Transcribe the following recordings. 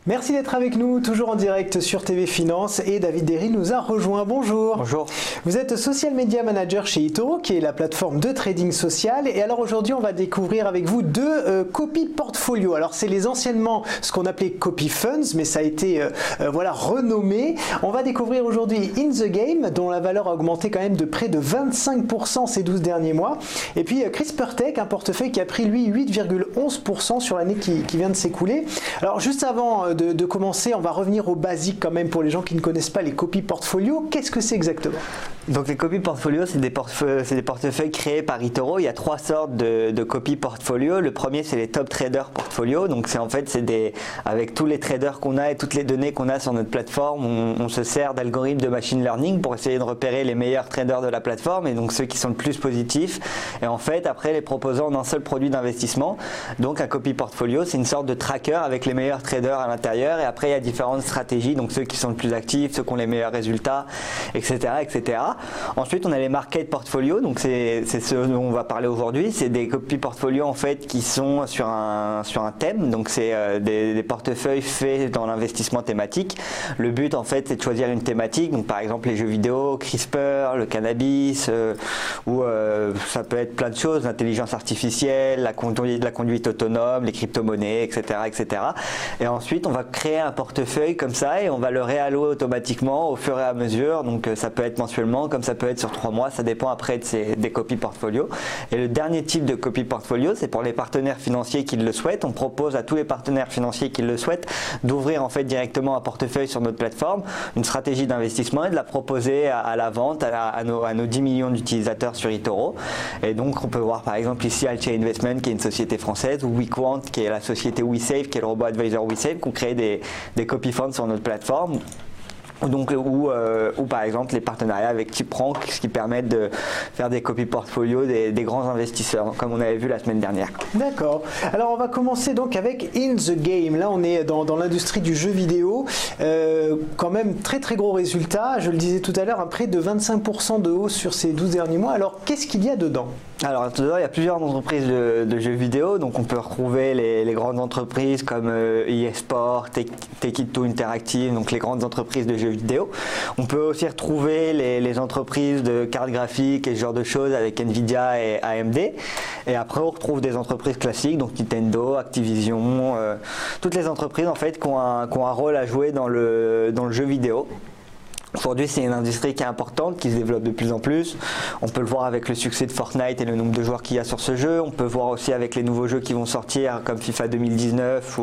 Merci d'être avec nous, toujours en direct sur TV Finance, et David Derry nous a rejoint. Bonjour. Bonjour. Vous êtes Social Media Manager chez eToro, qui est la plateforme de trading social. Et alors aujourd'hui, on va découvrir avec vous deux copy portfolio. Alors c'est les anciennement ce qu'on appelait copy funds, mais ça a été renommé. On va découvrir aujourd'hui In The Game, dont la valeur a augmenté quand même de près de 25% ces 12 derniers mois. Et puis CRISPR-Tech, un portefeuille qui a pris lui 8,11% sur l'année qui vient de s'écouler. Alors juste avant de commencer, on va revenir aux basiques quand même pour les gens qui ne connaissent pas les copy portfolio. Qu'est-ce que c'est exactement? Donc les copy portfolio, c'est des portefeuilles créés par eToro. Il y a trois sortes de copy portfolio. Le premier, c'est les top traders portfolio. Donc avec tous les traders qu'on a et toutes les données qu'on a sur notre plateforme, on se sert d'algorithmes de machine learning pour essayer de repérer les meilleurs traders de la plateforme et donc ceux qui sont le plus positifs. Et en fait, après les proposant en un seul produit d'investissement. Donc un copy portfolio, c'est une sorte de tracker avec les meilleurs traders à l'intérieur. Et après, il y a différentes stratégies. Donc ceux qui sont le plus actifs, ceux qui ont les meilleurs résultats, etc., etc. Ensuite, on a les market portfolio, donc c'est ce dont on va parler aujourd'hui. C'est des copy portfolio en fait qui sont sur un thème, donc c'est des portefeuilles faits dans l'investissement thématique. Le but en fait, c'est de choisir une thématique, donc par exemple les jeux vidéo, CRISPR, le cannabis, ou ça peut être plein de choses, l'intelligence artificielle, la conduite autonome, les crypto-monnaies, etc., etc. Et ensuite, on va créer un portefeuille comme ça et on va le réallouer automatiquement au fur et à mesure. Donc ça peut être mensuellement, comme ça peut être sur 3 mois, ça dépend après des copy portfolio. Et le dernier type de copy portfolio, c'est pour les partenaires financiers qui le souhaitent. On propose à tous les partenaires financiers qui le souhaitent d'ouvrir en fait directement un portefeuille sur notre plateforme, une stratégie d'investissement et de la proposer à la vente à nos 10 millions d'utilisateurs sur eToro. Et donc on peut voir par exemple ici Altia Investment qui est une société française, ou WeQuant qui est la société WeSave qui est le robot advisor WeSave qui ont créé des copy funds sur notre plateforme. Donc, ou par exemple les partenariats avec Typrank, ce qui permettent de faire des copy portfolio des grands investisseurs, comme on avait vu la semaine dernière. D'accord. Alors on va commencer donc avec In The Game. Là on est dans l'industrie du jeu vidéo. Quand même très très gros résultat. Je le disais tout à l'heure, près de 25% de hausse sur ces 12 derniers mois. Alors qu'est-ce qu'il y a dedans? Alors dedans, il y a plusieurs entreprises de jeux vidéo, donc on peut retrouver les grandes entreprises comme EA Sport, Take It Two Interactive, donc les grandes entreprises de jeux vidéo. On peut aussi retrouver les entreprises de cartes graphiques et ce genre de choses avec Nvidia et AMD. Et après, on retrouve des entreprises classiques, donc Nintendo, Activision, toutes les entreprises en fait qui ont un rôle à jouer dans le jeu vidéo. Aujourd'hui, c'est une industrie qui est importante, qui se développe de plus en plus. On peut le voir avec le succès de Fortnite et le nombre de joueurs qu'il y a sur ce jeu. On peut voir aussi avec les nouveaux jeux qui vont sortir, comme FIFA 2019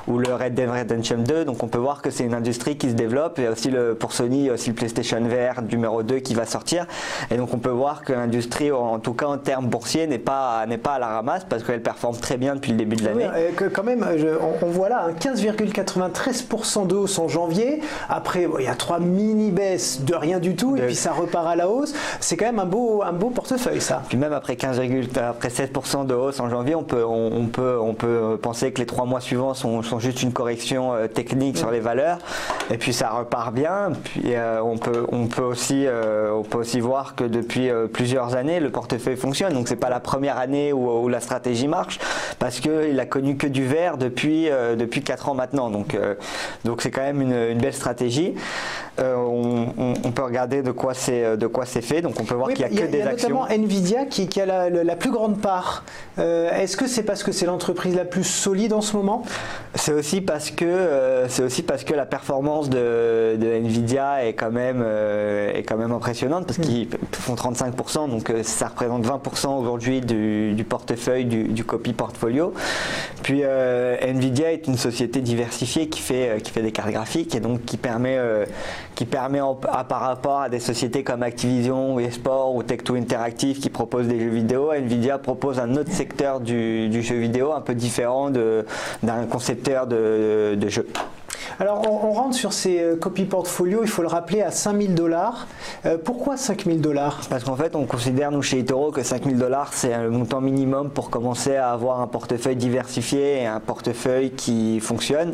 ou le Red Dead Redemption 2. Donc on peut voir que c'est une industrie qui se développe. Et aussi pour Sony, il y a aussi le PlayStation VR numéro 2 qui va sortir. Et donc on peut voir que l'industrie, en tout cas en termes boursiers, n'est pas à la ramasse parce qu'elle performe très bien depuis le début de l'année. Oui, quand même, on voit là 15,93% de hausse en janvier. Après, il y a 3 mini-baisse de rien du tout, et puis ça repart à la hausse. C'est quand même un beau portefeuille, ça. Puis même après 7% de hausse en janvier, on peut penser que les 3 mois suivants sont juste une correction technique sur les valeurs, et puis ça repart bien. Puis on peut aussi voir que depuis plusieurs années, le portefeuille fonctionne. Donc c'est pas la première année où la stratégie marche, parce qu'il a connu que du vert depuis 4 ans maintenant. Donc c'est quand même une belle stratégie. On peut regarder de quoi c'est fait, donc on peut voir qu'il y a que des actions. Il y a notamment Nvidia qui a la plus grande part. Est-ce que c'est parce que c'est l'entreprise la plus solide en ce moment? C'est aussi parce que la performance de Nvidia est quand même impressionnante, parce qu'ils font 35%, donc ça représente 20% aujourd'hui du portefeuille du copy portfolio. Puis Nvidia est une société diversifiée qui fait des cartes graphiques, et donc qui permet par rapport à des sociétés comme Activision ou eSport ou Tech2 Interactive qui proposent des jeux vidéo, Nvidia propose un autre secteur du jeu vidéo un peu différent d'un concepteur de jeux. Alors on rentre sur ces copy portfolio, il faut le rappeler, à 5 000 $. Pourquoi 5 000 $? Parce qu'en fait on considère nous chez eToro que 5 000 $ c'est le montant minimum pour commencer à avoir un portefeuille diversifié et un portefeuille qui fonctionne.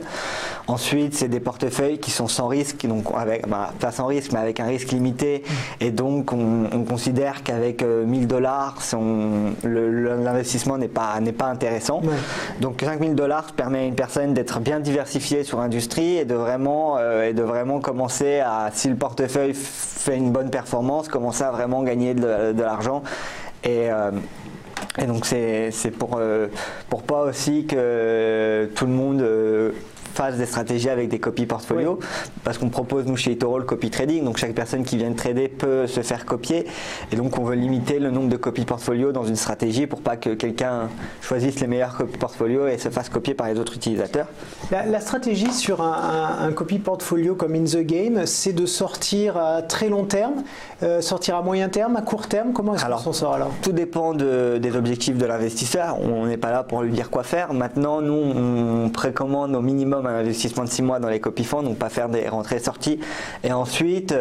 Ensuite c'est des portefeuilles qui sont sans risque, donc avec, pas sans risque mais avec un risque limité, et donc on considère qu'avec 1 000 $, l'investissement n'est pas intéressant. Ouais. Donc 5 000 $ permet à une personne d'être bien diversifiée sur l'industrie et de vraiment commencer à, si le portefeuille fait une bonne performance, commencer à vraiment gagner de l'argent. Et donc c'est pour pas aussi que tout le monde fasse des stratégies avec des copy portfolio, oui. Parce qu'on propose nous chez eToro le copy trading, donc chaque personne qui vient de trader peut se faire copier, et donc on veut limiter le nombre de copy portfolio dans une stratégie pour pas que quelqu'un choisisse les meilleurs copy portfolio et se fasse copier par les autres utilisateurs. La stratégie sur un copy portfolio comme In The Game, c'est de sortir à très long terme, sortir à moyen terme, à court terme, comment est-ce qu'on s'en sort alors? Tout dépend des objectifs de l'investisseur, on n'est pas là pour lui dire quoi faire. Maintenant nous on précommande au minimum un investissement de 6 mois dans les copy funds, donc pas faire des rentrées-sorties, et ensuite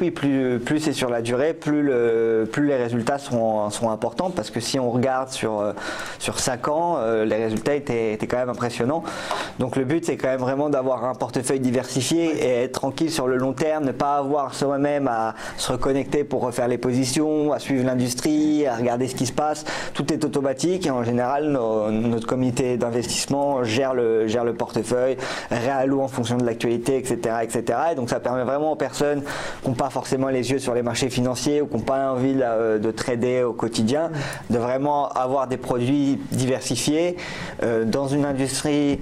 oui, plus c'est sur la durée, plus les résultats sont importants, parce que si on regarde sur 5 ans, les résultats étaient quand même impressionnants. Donc le but c'est quand même vraiment d'avoir un portefeuille diversifié et être tranquille sur le long terme, ne pas avoir soi-même à se reconnecter pour refaire les positions, à suivre l'industrie, à regarder ce qui se passe. Tout est automatique et en général notre comité d'investissement gère le portefeuille, réalloue en fonction de l'actualité, etc., etc. Et donc ça permet vraiment aux personnes qui n'ont pas forcément les yeux sur les marchés financiers ou qui n'ont pas envie de trader au quotidien, de vraiment avoir des produits diversifiés dans une industrie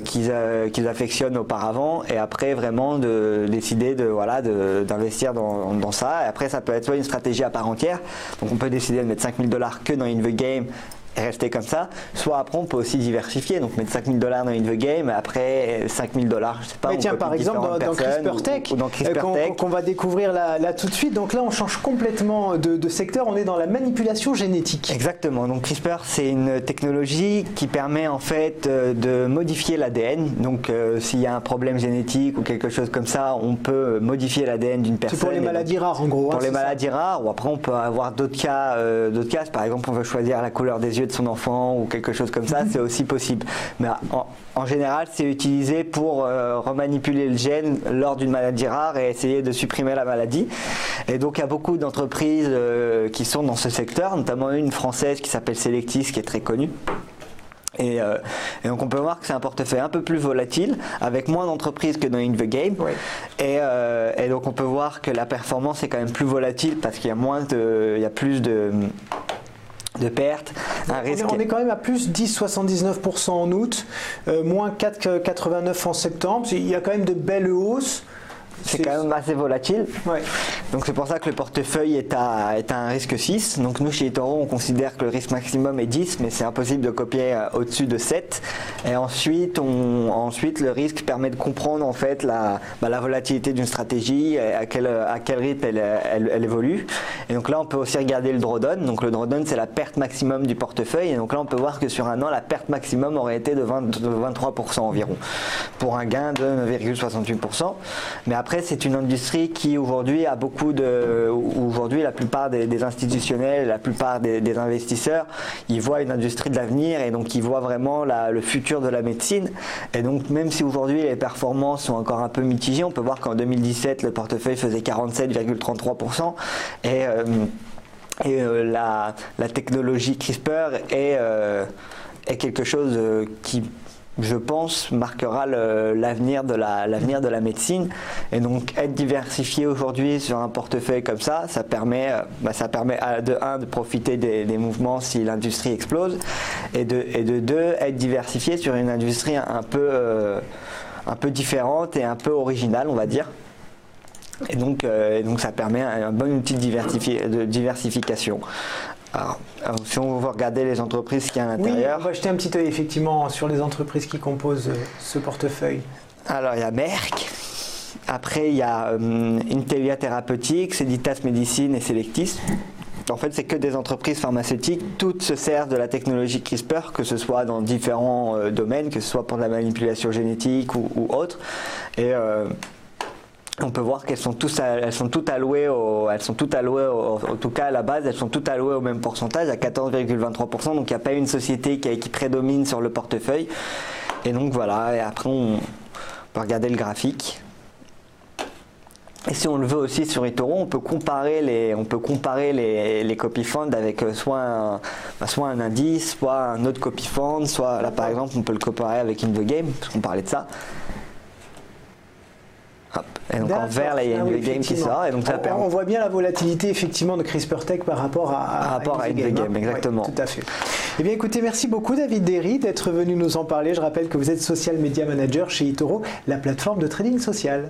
qu'ils affectionnent auparavant, et après vraiment de décider d'investir dans ça. Et après ça peut être soit une stratégie à part entière, donc on peut décider de mettre 5 000 $ que dans In The Game et rester comme ça, soit après on peut aussi diversifier, donc mettre 5 000 $ dans In The Game et après 5 000 $, je sais pas. Mais tiens, par exemple dans CRISPR-Tech, qu'on va découvrir là tout de suite, donc là on change complètement de secteur, on est dans la manipulation génétique. Exactement, donc CRISPR c'est une technologie qui permet en fait de modifier l'ADN, donc s'il y a un problème génétique ou quelque chose comme ça, on peut modifier l'ADN d'une personne. C'est pour les maladies rares en gros. Pour les maladies rares, ou après on peut avoir d'autres cas, par exemple on veut choisir la couleur des yeux de son enfant ou quelque chose comme ça, c'est aussi possible. Mais en général, c'est utilisé pour remanipuler le gène lors d'une maladie rare et essayer de supprimer la maladie. Et donc, il y a beaucoup d'entreprises qui sont dans ce secteur, notamment une française qui s'appelle Selectis, qui est très connue. Et donc on peut voir que c'est un portefeuille un peu plus volatile, avec moins d'entreprises que dans In The Game. Oui. Et donc on peut voir que la performance est quand même plus volatile parce qu'il y a plus de pertes, on est quand même à plus 10,79% en août, moins 4,89% en septembre. Il y a quand même de belles hausses. C'est quand même assez volatile. Ouais. Donc c'est pour ça que le portefeuille est à un risque 6. Donc nous chez eToro on considère que le risque maximum est 10, mais c'est impossible de copier au-dessus de 7. Et ensuite le risque permet de comprendre en fait la volatilité d'une stratégie, à quel rythme elle évolue. Et donc là on peut aussi regarder le drawdown. Donc le drawdown c'est la perte maximum du portefeuille. Et donc là on peut voir que sur un an la perte maximum aurait été de 23% environ, pour un gain de 9,68%. Mais après c'est une industrie qui aujourd'hui a aujourd'hui la plupart des institutionnels, la plupart des investisseurs, ils voient une industrie de l'avenir et donc ils voient vraiment le futur de la médecine. Et donc même si aujourd'hui les performances sont encore un peu mitigées, on peut voir qu'en 2017 le portefeuille faisait 47,33% et la technologie CRISPR est quelque chose qui, je pense, marquera l'avenir de la médecine. Et donc être diversifié aujourd'hui sur un portefeuille comme ça, ça permet de profiter des mouvements si l'industrie explose, et de deux, être diversifié sur une industrie un peu différente et un peu originale, on va dire. Et donc ça permet un bon outil de diversification. Alors, si on veut regarder les entreprises qu'il y a à l'intérieur. Oui, on va jeter un petit œil effectivement sur les entreprises qui composent ce portefeuille. Alors il y a Merck, après il y a Intelia Therapeutics, Editas Medicine et Selectis. En fait, c'est que des entreprises pharmaceutiques, toutes se servent de la technologie CRISPR, que ce soit dans différents domaines, que ce soit pour de la manipulation génétique ou autre. Et on peut voir qu'elles sont toutes allouées, en tout cas à la base, elles sont toutes allouées au même pourcentage, à 14,23%. Donc il n'y a pas une société qui prédomine sur le portefeuille. Et donc voilà, et après on peut regarder le graphique. Et si on le veut aussi sur eToro, on peut comparer les copy funds avec soit un indice, soit un autre copy fund, soit là par exemple on peut le comparer avec InTheGame, parce qu'on parlait de ça. Hop. Et donc en vert, là, il y a InTheGame qui sort. Et donc ça on voit bien la volatilité effectivement de CRISPR Tech par rapport à InTheGame, exactement. Ouais, tout à fait. Eh bien écoutez, merci beaucoup David Derry d'être venu nous en parler. Je rappelle que vous êtes Social Media Manager chez eToro, la plateforme de trading social.